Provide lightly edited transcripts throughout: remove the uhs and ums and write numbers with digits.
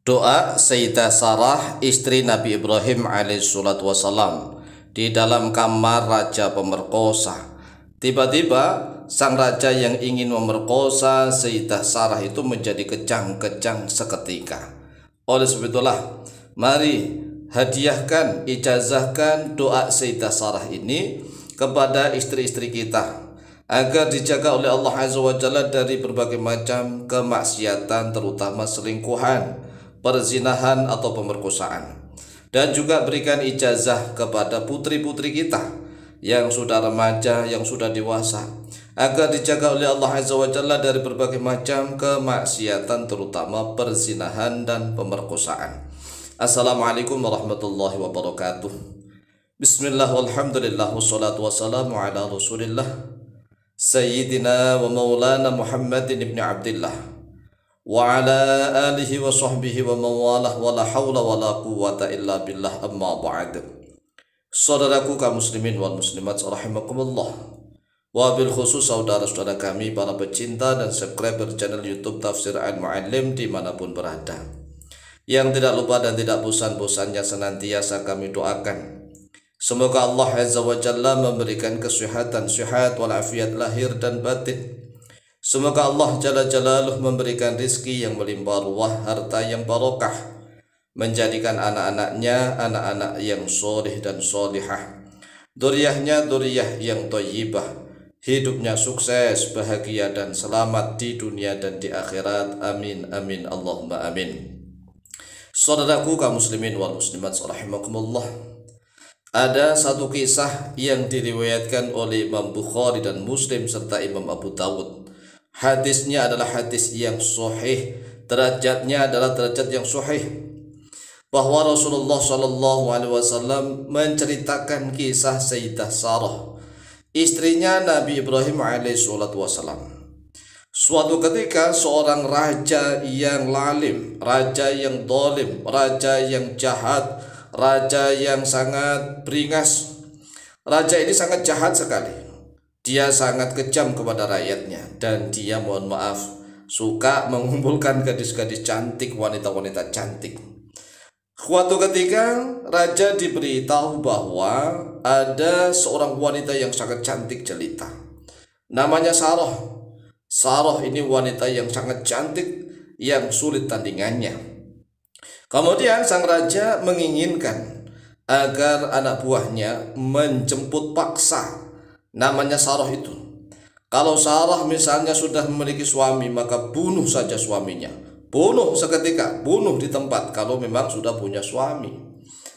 Doa Sayyidah Sarah, istri Nabi Ibrahim alaihissalatu wassalam, di dalam kamar raja pemerkosa. Tiba-tiba sang raja yang ingin memerkosa Sayyidah Sarah itu menjadi kejang-kejang seketika. Oleh sebab itulah, mari hadiahkan, ijazahkan doa Sayyidah Sarah ini kepada istri-istri kita, agar dijaga oleh Allah Azza wa Jalla dari berbagai macam kemaksiatan, terutama selingkuhan, perzinahan atau pemerkosaan. Dan juga berikan ijazah kepada putri-putri kita yang sudah remaja, yang sudah dewasa, agar dijaga oleh Allah Azza wa Jalla dari berbagai macam kemaksiatan, terutama perzinahan dan pemerkosaan. Assalamualaikum warahmatullahi wabarakatuh. Bismillah walhamdulillah wassalatu wassalamu ala rasulillah Sayyidina wa maulana Muhammadin ibn Abdillah wa ala alihi wa sahbihi wa mawalah wa la hawla wa la quwwata illa billah, amma ba'd. Saudaraku kaum muslimin wal muslimat rahimakumullah, wabil khusus saudara-saudara kami para pecinta dan subscriber channel YouTube Tafsir Al-Mu'allim dimanapun berada, yang tidak lupa dan tidak bosan-bosannya senantiasa kami doakan, semoga Allah Azza wa Jalla memberikan kesehatan, sehat walafiat lahir dan batin. Semoga Allah Jalla Jalaluh memberikan rizki yang melimpah ruah, harta yang barokah, menjadikan anak-anaknya anak-anak yang soleh dan solihah, duriyahnya duriyah yang thayyibah, hidupnya sukses, bahagia dan selamat di dunia dan di akhirat. Amin amin Allahumma amin. Saudaraku kaum muslimin wal muslimat rahimakumullah, ada satu kisah yang diriwayatkan oleh Imam Bukhari dan Muslim serta Imam Abu Dawud. Hadisnya adalah hadis yang sahih, derajatnya adalah derajat yang sahih, bahwa Rasulullah SAW menceritakan kisah Sayyidah Sarah, istrinya Nabi Ibrahim alaihissalam. Suatu ketika seorang raja yang lalim, raja yang dolim, raja yang jahat, raja yang sangat beringas. Raja ini sangat jahat sekali. Dia sangat kejam kepada rakyatnya, dan dia, mohon maaf, suka mengumpulkan gadis-gadis cantik, wanita-wanita cantik. Suatu ketika raja diberitahu bahwa ada seorang wanita yang sangat cantik jelita, namanya Sarah. Sarah ini wanita yang sangat cantik, yang sulit tandingannya. Kemudian sang raja menginginkan agar anak buahnya menjemput paksa namanya Sarah itu. Kalau Sarah misalnya sudah memiliki suami, maka bunuh saja suaminya, bunuh seketika, bunuh di tempat kalau memang sudah punya suami.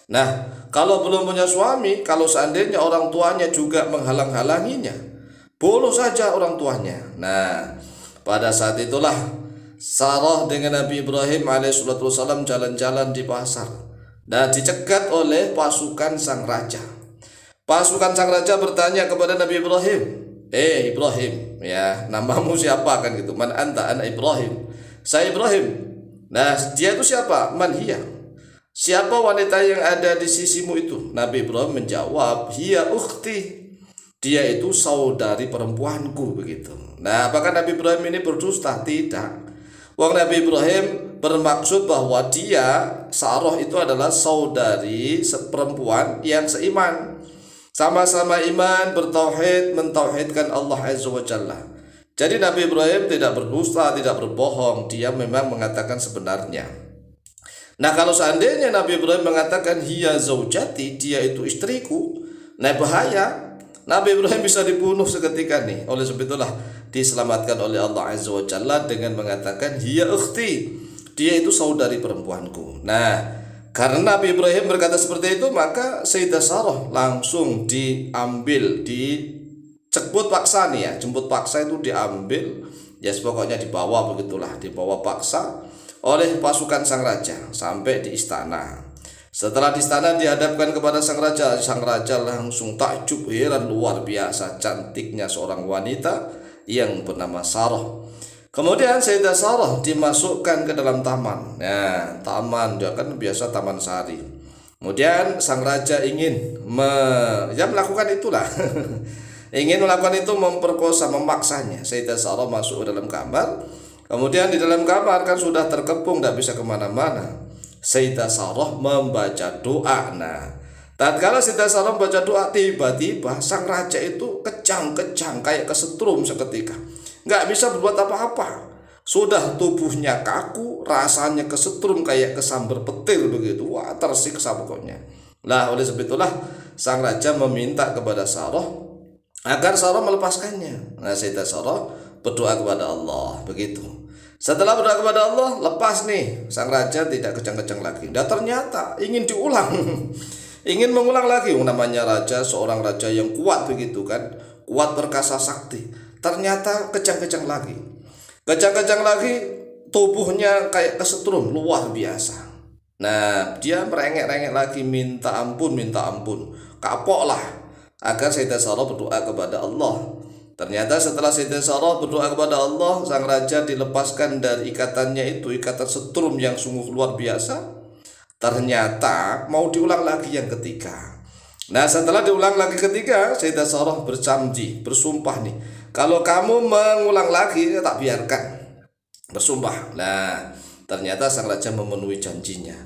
Nah, kalau belum punya suami, kalau seandainya orang tuanya juga menghalang-halanginya, bunuh saja orang tuanya. Nah, pada saat itulah Sarah dengan Nabi Ibrahim alaihissalam jalan-jalan di pasar dan dicegat oleh pasukan sang raja. Pasukan sang raja bertanya kepada Nabi Ibrahim, Ibrahim, ya, namamu siapa, kan gitu. Man anta? Ana Ibrahim. Saya Ibrahim. Nah, dia itu siapa? Man hiya? Siapa wanita yang ada di sisimu itu? Nabi Ibrahim menjawab, hiya ukhti. Dia itu saudari perempuanku, begitu. Nah, apakah Nabi Ibrahim ini berdusta? Tidak. Wong Nabi Ibrahim bermaksud bahwa dia, Sarah itu adalah saudari perempuan yang seiman, sama-sama iman, bertauhid, mentauhidkan Allah Azza wa Jalla. Jadi Nabi Ibrahim tidak berdusta, tidak berbohong, dia memang mengatakan sebenarnya. Nah, kalau seandainya Nabi Ibrahim mengatakan hiya zaujati, dia itu istriku, nah bahaya, Nabi Ibrahim bisa dibunuh seketika nih. Oleh sebab itulah diselamatkan oleh Allah Azza wa Jalla dengan mengatakan hiya ukhti, dia itu saudari perempuanku. Nah, karena Nabi Ibrahim berkata seperti itu, maka Sayyidah Sarah langsung diambil, dijemput paksa nih ya. Jemput paksa itu diambil, ya pokoknya dibawa, begitulah, dibawa paksa oleh pasukan sang raja sampai di istana. Setelah di istana dihadapkan kepada sang raja langsung takjub, heran, luar biasa cantiknya seorang wanita yang bernama Sarah. Kemudian Sayyidah Sarah dimasukkan ke dalam taman. Nah, taman dia kan biasa taman sari. Kemudian sang raja ingin melakukan itulah. Ingin melakukan itu, memperkosa, memaksanya. Sayyidah Sarah masuk ke dalam kamar, Kemudian di dalam kamar kan sudah terkepung, tidak bisa kemana-mana. Sayyidah Sarah membaca doa. Nah, tatkala Sayyidah Sarah membaca doa, tiba-tiba sang raja itu kejang-kejang kayak kesetrum seketika, nggak bisa berbuat apa-apa. Sudah tubuhnya kaku, rasanya kesetrum kayak kesambar petir begitu. Wah, tersiksa pokoknya. Lah, oleh sebab itulah sang raja meminta kepada Sarah agar Sarah melepaskannya. Nah, Sayyidah Sarah berdoa kepada Allah begitu. Setelah berdoa kepada Allah, lepas nih sang raja, tidak kejang-kejang lagi. Dan ternyata ingin diulang, ingin mengulang lagi. Namanya raja, seorang raja yang kuat begitu kan, kuat perkasa sakti. Ternyata kejang-kejang lagi, kejang-kejang lagi, tubuhnya kayak kesetrum luar biasa. Nah, dia merengek-rengek lagi, minta ampun, kapok lah agar Sayyidah Sarah berdoa kepada Allah. Ternyata setelah Sayyidah Sarah berdoa kepada Allah, sang raja dilepaskan dari ikatannya itu, ikatan setrum yang sungguh luar biasa. Ternyata mau diulang lagi yang ketiga. Nah, setelah diulang lagi ketiga, Sayyidah Sarah berjanji, bersumpah nih, kalau kamu mengulang lagi, tak biarkan. Bersumpah. Nah, ternyata sang raja memenuhi janjinya.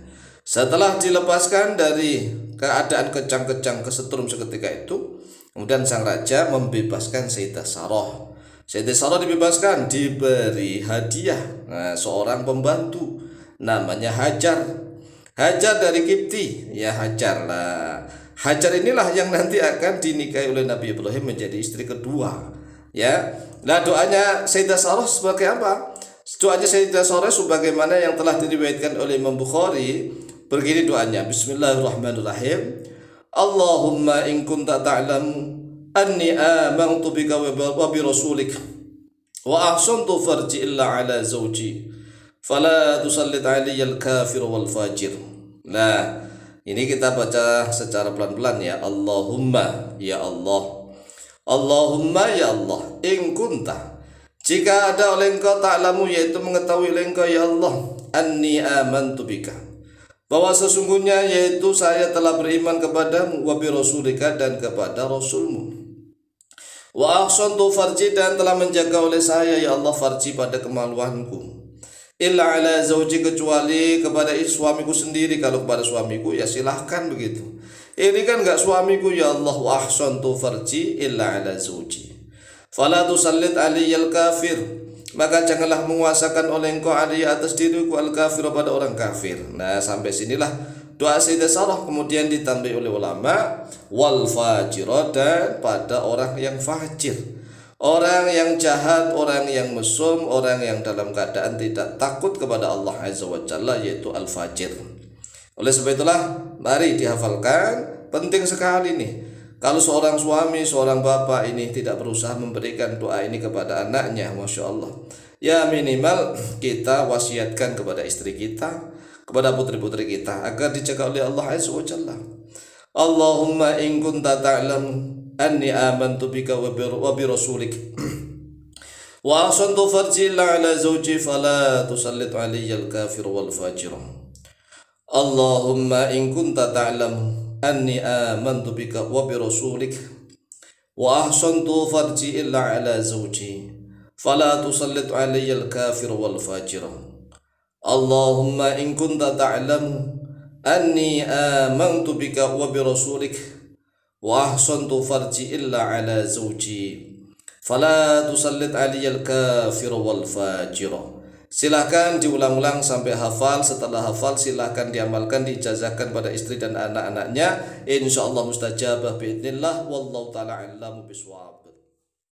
Setelah dilepaskan dari keadaan kejang-kejang kesetrum seketika itu, kemudian sang raja membebaskan Sayyidah Sarah. Sayyidah Sarah dibebaskan, diberi hadiah seorang pembantu namanya Hajar. Hajar dari Kipti, ya Hajar lah. Hajar inilah yang nanti akan dinikahi oleh Nabi Ibrahim menjadi istri kedua. Ya, nah doanya Sayyidah Sarah sebagai apa? Doanya Sayyidah Sarah sebagaimana yang telah diriwayatkan oleh Imam Bukhari. Begini doanya, Bismillahirrahmanirrahim. Allahumma in kunta ta'lamu anni amantu bika wa bi rasulik wa ahsantu farji illa ala zawji fala tusallit alayya al-kafir wal fajir. Nah, ini kita baca secara pelan-pelan ya. Allahumma, ya Allah. Allahumma, ya Allah. In kunta, jika ada oleh engkau, ta'lamu, yaitu mengetahui oleh engkau ya Allah, anni amantu bika, bahwa sesungguhnya yaitu saya telah beriman kepadamu, wa bi rasulika, dan kepada rasulmu, wa ahsantu farji, dan telah menjaga oleh saya ya Allah farji, pada kemaluanku, illa ala zauji, kecuali kepada suamiku sendiri. Kalau kepada suamiku ya silahkan begitu. Ini kan enggak suamiku ya Allah. Wa ahsantu farji illa ala zauji fala tusallit aliyal kafir, maka janganlah menguasakan oleh engkau aliyah atas diriku al kafir, pada orang kafir. Nah, sampai sinilah doa Sayyidah Sarah. Kemudian ditambah oleh ulama wal fajirah, dan pada orang yang fajir, orang yang jahat, orang yang mesum, orang yang dalam keadaan tidak takut kepada Allah Azza wa Jalla, yaitu al fajir. Oleh sebab itulah mari dihafalkan, penting sekali nih. Kalau seorang suami, seorang bapak ini tidak berusaha memberikan doa ini kepada anaknya, Masya Allah, ya minimal kita wasiatkan kepada istri kita, kepada putri-putri kita, agar dijaga oleh Allah Azza wa Jalla. Allahumma in kunta ta'lamu anni amantu bika wa bi rasulik wa ahsantu farji illa ala zawji fala tusallit alayya al-kafir wal fajir. Allahumma in kunta ta'lamu anni amantu bika wa bi rasulik wa ahsantu farji illa ala zawji fala tusallit alayya al-kafir wal fajir. Allahumma in kunta ta'lamu anni amantu bika wa bi rasulik wa ahsantu farji illa ala zawji fala tusallit alayya al-kafir wal fajir. Silahkan diulang-ulang sampai hafal. Setelah hafal silahkan diamalkan, diijazahkan pada istri dan anak-anaknya. Insyaallah mustajabah biidznillah. Wallahu ta'ala a'lamu bishawab.